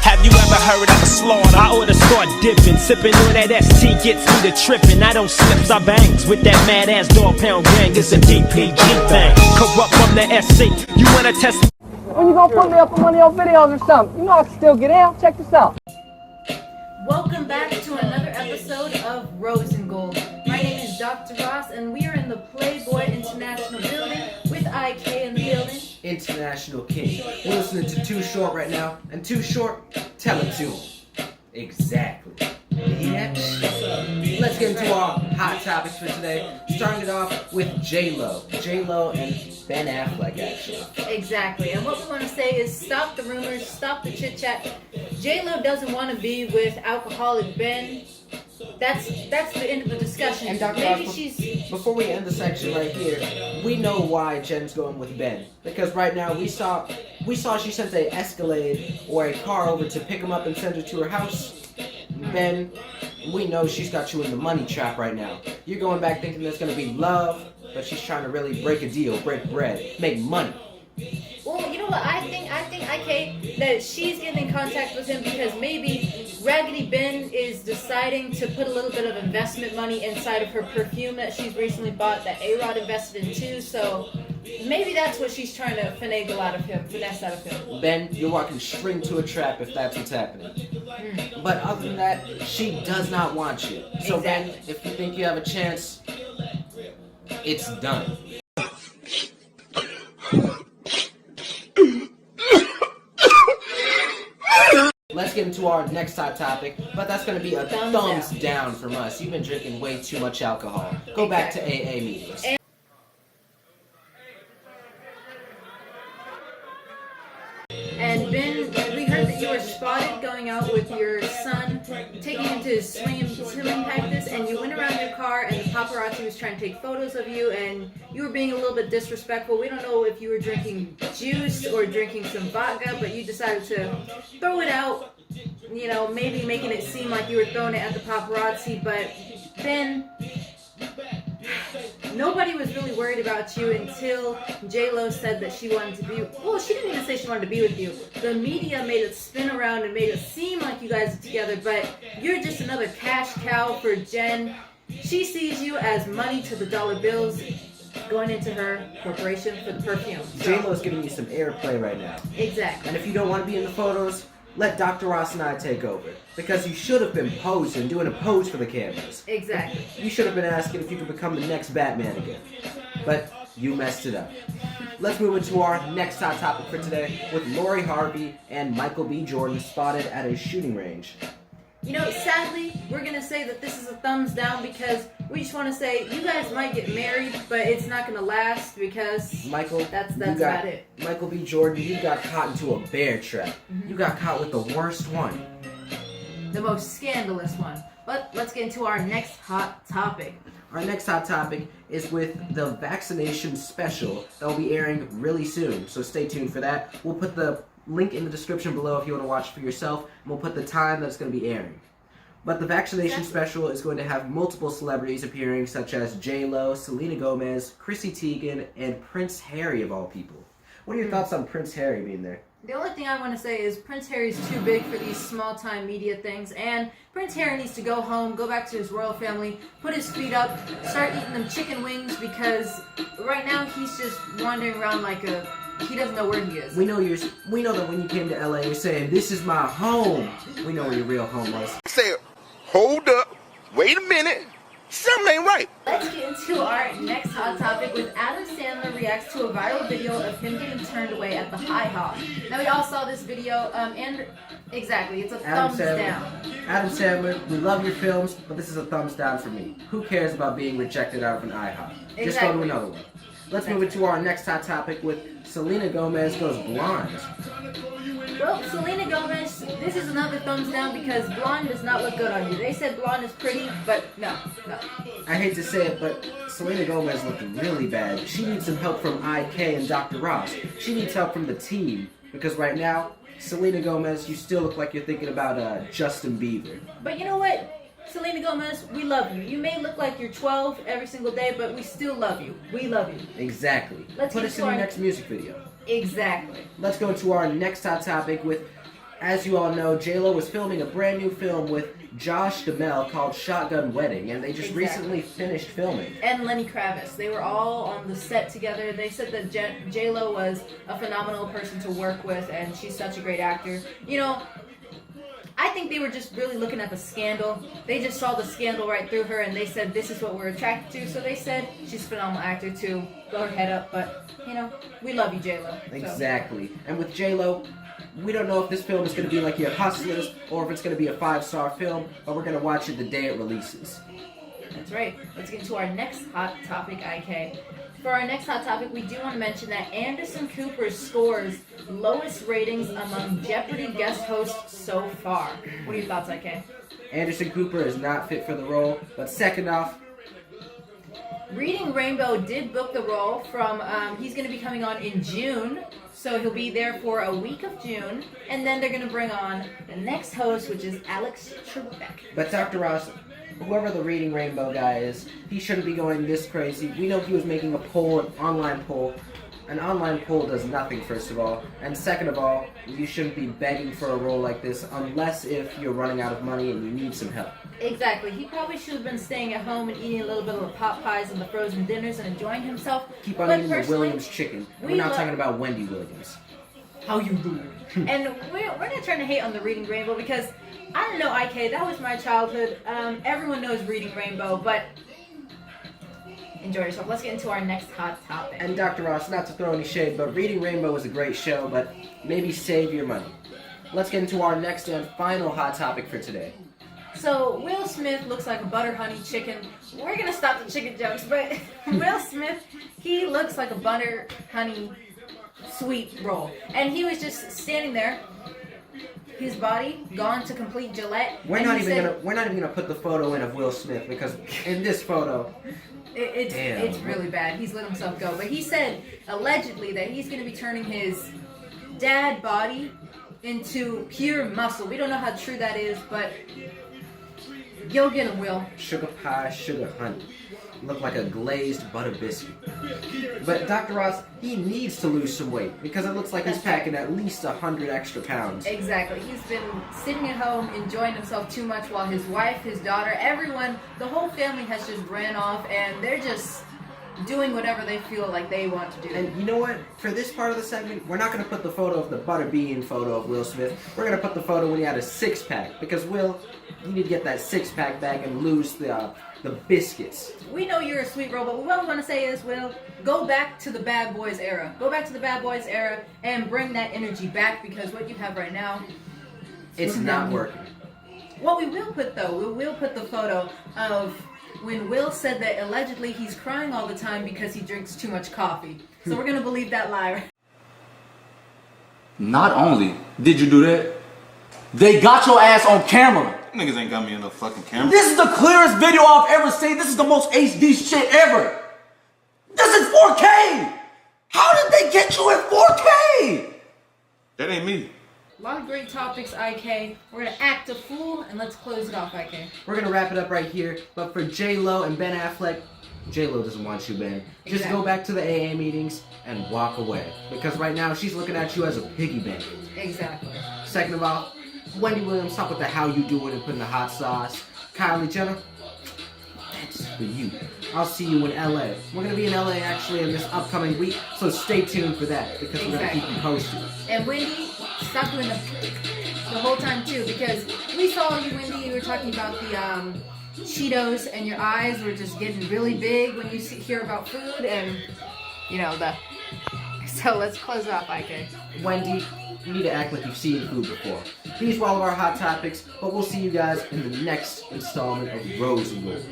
Have you ever heard of a slaughter? I oughta start dipping, sipping on that ST gets me to tripping. I don't slips, I bangs with that mad ass dog pound gang. It's a DPG thing. Corrupt from the SC. You wanna test? When you gonna put me up on one of your videos or something? You know I can still get out. Check this out. Welcome back to another episode of Rose and Gold. My name is Dr. Ross, and we are in the Playboy International building with IK in the building. International King. We're listening to Too Short right now, and Too Short, tell it to him. Exactly. Yeah. Let's get into our hot topics for today. Starting it off with J-Lo. J-Lo and Ben Affleck, actually. Exactly. And what we want to say is stop the rumors, stop the chit-chat. J-Lo doesn't want to be with alcoholic Ben. That's the end of the discussion. And Dr. Maybe Ross, she's... Before we end the section right here, we know why Jen's going with Ben. Because right now we saw she sent a Escalade or a car over to pick him up and send her to her house. Ben, we know she's got you in the money trap right now. You're going back thinking there's going to be love, but she's trying to really break a deal, break bread, make money. Well, you know what? I think IK, that she's getting in contact with him because maybe Raggedy Ben is deciding to put a little bit of investment money inside of her perfume that she's recently bought that A-Rod invested in too, so maybe that's what she's trying to finesse out of him. Ben, you're walking straight into a trap if that's what's happening. But other than that, she does not want you. So Exactly. Ben, if you think you have a chance, it's done. Let's get into our next hot topic, but that's going to be a thumbs down from us. You've been drinking way too much alcohol. Go back to AA meetings. And Ben, we heard that you were spotted going out with your son, taking him to his swimming practice, and you went around your car and the paparazzi was trying to take photos of you, and you were being a little bit disrespectful. We don't know if you were drinking juice or drinking some vodka, but you decided to throw it out, you know, maybe making it seem like you were throwing it at the paparazzi, but Ben... Nobody was really worried about you until J-Lo said that she wanted to be... Well, she didn't even say she wanted to be with you. The media made it spin around and made it seem like you guys are together, but you're just another cash cow for Jen. She sees you as money to the dollar bills going into her corporation for the perfume. So. J-Lo's giving you some airplay right now. Exactly. And if you don't want to be in the photos, let Dr. Ross and I take over. Because you should have been posing, doing a pose for the cameras. Exactly. You should have been asking if you could become the next Batman again. But you messed it up. Let's move into our next hot topic for today with Lori Harvey and Michael B. Jordan spotted at a shooting range. You know, sadly, we're going to say that this is a thumbs down because we just want to say you guys might get married, but it's not going to last because Michael, that's about it. Michael B. Jordan, you got caught into a bear trap. Mm-hmm. You got caught with the worst one. The most scandalous one. But let's get into our next hot topic. Our next hot topic is with the Vaccination special that will be airing really soon, so stay tuned for that. We'll put the link in the description below if you want to watch for yourself, and we'll put the time that it's going to be airing. But the Vaccination special is going to have multiple celebrities appearing, such as J-Lo, Selena Gomez, Chrissy Teigen, and Prince Harry of all people. What are your thoughts on Prince Harry being there? The only thing I want to say is Prince Harry's too big for these small-time media things, and Prince Harry needs to go home, go back to his royal family, put his feet up, start eating them chicken wings, because right now he's just wandering around like he doesn't know where he is. We know that when you came to LA, you're saying, "This is my home." We know where your real home was. Say, hold up, wait a minute. Something ain't right. Let's get into our next hot topic with Adam Sandler reacts to a viral video of him getting turned away at the IHOP. Now we all saw this video, and exactly, it's a thumbs down. Adam Sandler, we love your films, but this is a thumbs down for me. Who cares about being rejected out of an IHOP? Exactly. Just go to another one. Let's move into our next hot topic with Selena Gomez goes blonde. Well, Selena Gomez, this is another thumbs down because blonde does not look good on you. They said blonde is pretty, but no. I hate to say it, but Selena Gomez looked really bad. She needs some help from IK and Dr. Ross. She needs help from the team, because right now, Selena Gomez, you still look like you're thinking about Justin Bieber. But you know what? Selena Gomez, we love you. You may look like you're 12 every single day, but we still love you. We love you. Exactly. Let's put get us to in our your next music video. Exactly. Let's go to our next hot topic with as you all know, J-Lo was filming a brand new film with Josh Duhamel called Shotgun Wedding, and they just recently finished filming. And Lenny Kravitz. They were all on the set together. They said that J-Lo was a phenomenal person to work with, and she's such a great actor. You know, I think they were just really looking at the scandal. They just saw the scandal right through her, and they said, this is what we're attracted to. So they said, she's a phenomenal actor too. Blow her head up, but, you know, we love you, J-Lo. Exactly. So. And with J-Lo, we don't know if this film is going to be like your Hustlers or if it's going to be a 5-star film, but we're going to watch it the day it releases. That's right. Let's get into our next hot topic, IK. For our next hot topic, we do want to mention that Anderson Cooper scores lowest ratings among Jeopardy guest hosts so far. What are your thoughts, IK? Anderson Cooper is not fit for the role, but second off, Reading Rainbow did book the role from, he's going to be coming on in June, so he'll be there for a week of June, and then they're going to bring on the next host, which is Alex Trebek. But Dr. Ross, whoever the Reading Rainbow guy is, he shouldn't be going this crazy. We know he was making a poll, an online poll. An online poll does nothing, first of all. And second of all, you shouldn't be begging for a role like this unless if you're running out of money and you need some help. Exactly. He probably should have been staying at home and eating a little bit of the pot pies and the frozen dinners and enjoying himself. Keep on eating the Williams chicken. We're not talking about Wendy Williams. How you doing? And we're not trying to hate on the Reading Rainbow because, I don't know, IK, that was my childhood. Everyone knows Reading Rainbow, but enjoy yourself. Let's get into our next hot topic. And Dr. Ross, not to throw any shade, but Reading Rainbow was a great show, but maybe save your money. Let's get into our next and final hot topic for today. So, Will Smith looks like a butter honey chicken. We're going to stop the chicken jokes, but Will Smith, he looks like a butter honey sweet roll. And he was just standing there, his body gone to complete Gillette. We're not even gonna put the photo in of Will Smith because in this photo, it's really bad. He's let himself go. But he said allegedly that he's going to be turning his dad body into pure muscle. We don't know how true that is, but go get him, Will. Sugar pie, sugar honey. Look like a glazed butter biscuit. But Dr. Ross, he needs to lose some weight because it looks like he's packing at least 100 extra pounds. Exactly. He's been sitting at home enjoying himself too much while his wife, his daughter, everyone, the whole family has just ran off and they're just doing whatever they feel like they want to do. And you know what? For this part of the segment, we're not going to put the photo of the butter bean photo of Will Smith. We're going to put the photo when he had a six-pack because Will, you need to get that six-pack back and lose the biscuits. We know you're a sweet robot, but what we want to say is, Will, go back to the Bad Boys era. Go back to the Bad Boys era and bring that energy back because what you have right now, it's not working. What we will put, though, we will put the photo of when Will said that allegedly he's crying all the time because he drinks too much coffee. So we're going to believe that lie. Not only did you do that, they got your ass on camera. Niggas ain't got me in the fucking camera. This is the clearest video I've ever seen. This is the most HD shit ever. This is 4K. How did they get you in 4K? That ain't me. A lot of great topics, IK. We're going to act a fool, and let's close it off, IK. We're going to wrap it up right here. But for J-Lo and Ben Affleck, J-Lo doesn't want you, Ben. Just go back to the AA meetings and walk away. Because right now, she's looking at you as a piggy bank. Exactly. Second of all, Wendy Williams, stop with the how you doing and putting the hot sauce. Kylie Jenner, that's for you. I'll see you in LA. We're going to be in LA actually in this upcoming week, so stay tuned for that because we're going to keep you posted. And Wendy, stop doing the whole time too because we saw you, Wendy, you were talking about the Cheetos and your eyes were just getting really big when you hear about food and, you know, So let's close it off, IK. Wendy, you need to act like you've seen food before. These were all of our hot topics, but we'll see you guys in the next installment of Rose and Gold.